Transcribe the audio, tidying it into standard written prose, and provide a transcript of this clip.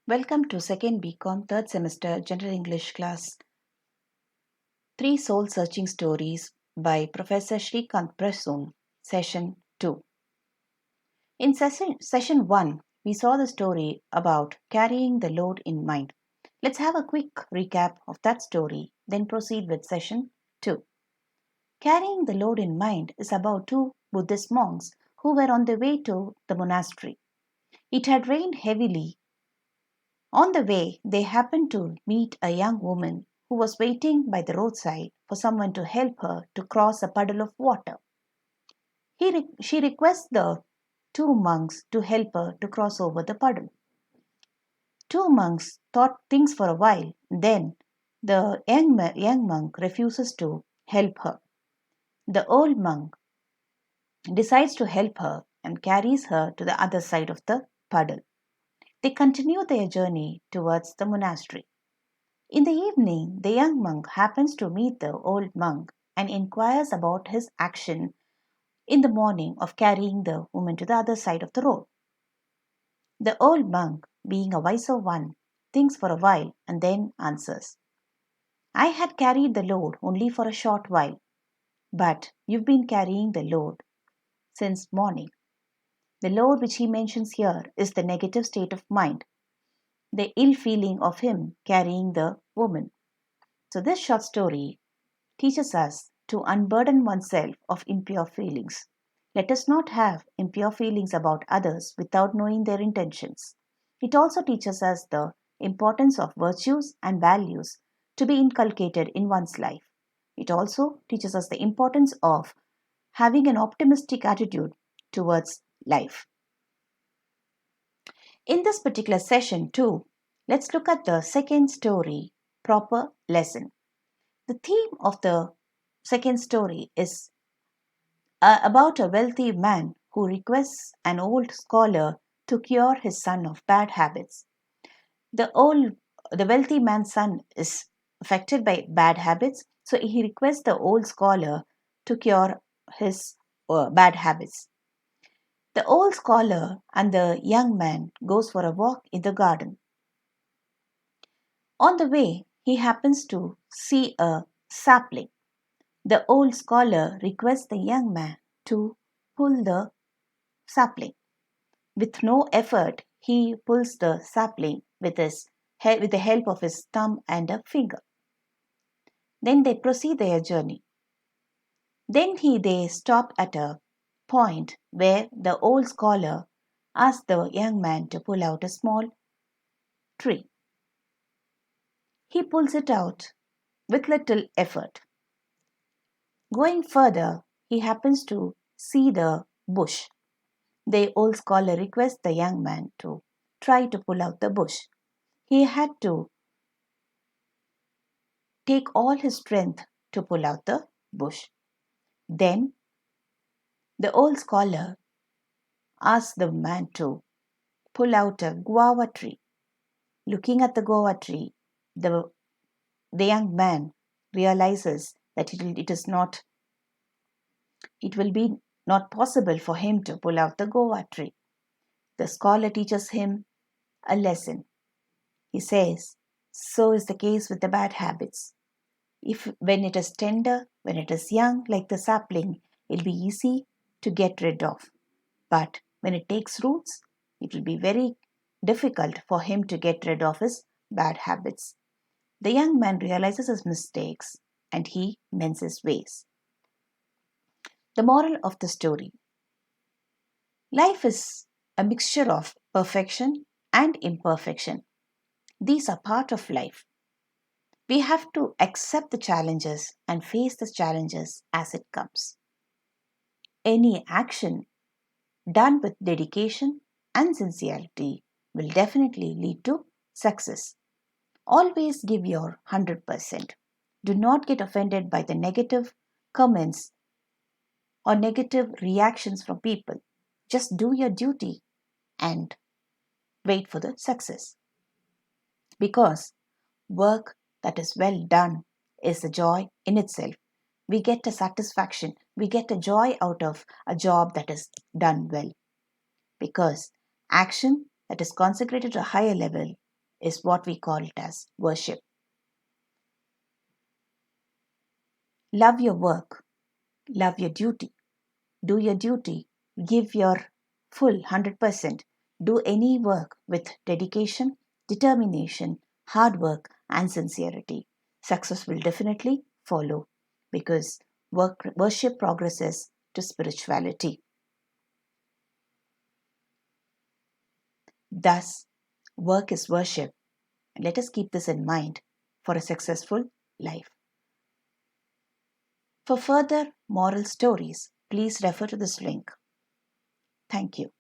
Welcome to second BCom third semester General English class. Three Soul Searching Stories by Professor Shrikant Prasoon, Session 2. In session 1, we saw the story about carrying the load in mind. Let's have a quick recap of that story, then proceed with session 2. Carrying the load in mind is about two Buddhist monks who were on their way to the monastery. It had rained heavily. On the way, they happened to meet a young woman who was waiting by the roadside for someone to help her to cross a puddle of water. She requests the two monks to help her to cross over the puddle. Two monks thought things for a while. Then the young monk refuses to help her. The old monk decides to help her and carries her to the other side of the puddle. They continue their journey towards the monastery. In the evening, the young monk happens to meet the old monk and inquires about his action in the morning of carrying the woman to the other side of the road. The old monk, being a wiser one, thinks for a while and then answers, I had carried the load only for a short while, but you've been carrying the load since morning. The load which he mentions here is the negative state of mind, the ill feeling of him carrying the woman. So this short story teaches us to unburden oneself of impure feelings. Let us not have impure feelings about others without knowing their intentions. It also teaches us the importance of virtues and values to be inculcated in one's life. It also teaches us the importance of having an optimistic attitude towards life. In this particular session, too, let's look at the second story, Proper Lesson. The theme of the second story is about a wealthy man who requests an old scholar to cure his son of bad habits. The wealthy man's son is affected by bad habits, so he requests the old scholar to cure his bad habits. The old scholar and the young man goes for a walk in the garden. On the way, he happens to see a sapling. The old scholar requests the young man to pull the sapling. With no effort, he pulls the sapling with the help of his thumb and a finger. Then they proceed their journey. Then they stop at a point where the old scholar asks the young man to pull out a small tree. He pulls it out with little effort. Going further, he happens to see the bush. The old scholar requests the young man to try to pull out the bush. He had to take all his strength to pull out the bush. Then the old scholar asks the man to pull out a guava tree. Looking at the guava tree, the young man realizes that it will be not possible for him to pull out the guava tree. The scholar teaches him a lesson. He says, so is the case with the bad habits. If when it is tender, when it is young like the sapling, it'll be easy to get rid of. But when it takes roots, it will be very difficult for him to get rid of his bad habits. The young man realizes his mistakes and he mends his ways. The moral of the story: life is a mixture of perfection and imperfection. These are part of life. We have to accept the challenges and face the challenges as it comes. Any action done with dedication and sincerity will definitely lead to success. Always give your 100%. Do not get offended by the negative comments or negative reactions from people. Just do your duty and wait for the success. Because work that is well done is a joy in itself. We get a satisfaction, we get a joy out of a job that is done well. Because action that is consecrated to a higher level is what we call it as worship. Love your work, love your duty, do your duty, give your full 100%, do any work with dedication, determination, hard work, and sincerity. Success will definitely follow because worship progresses to spirituality. Thus, work is worship. Let us keep this in mind for a successful life. For further moral stories, please refer to this link. Thank you.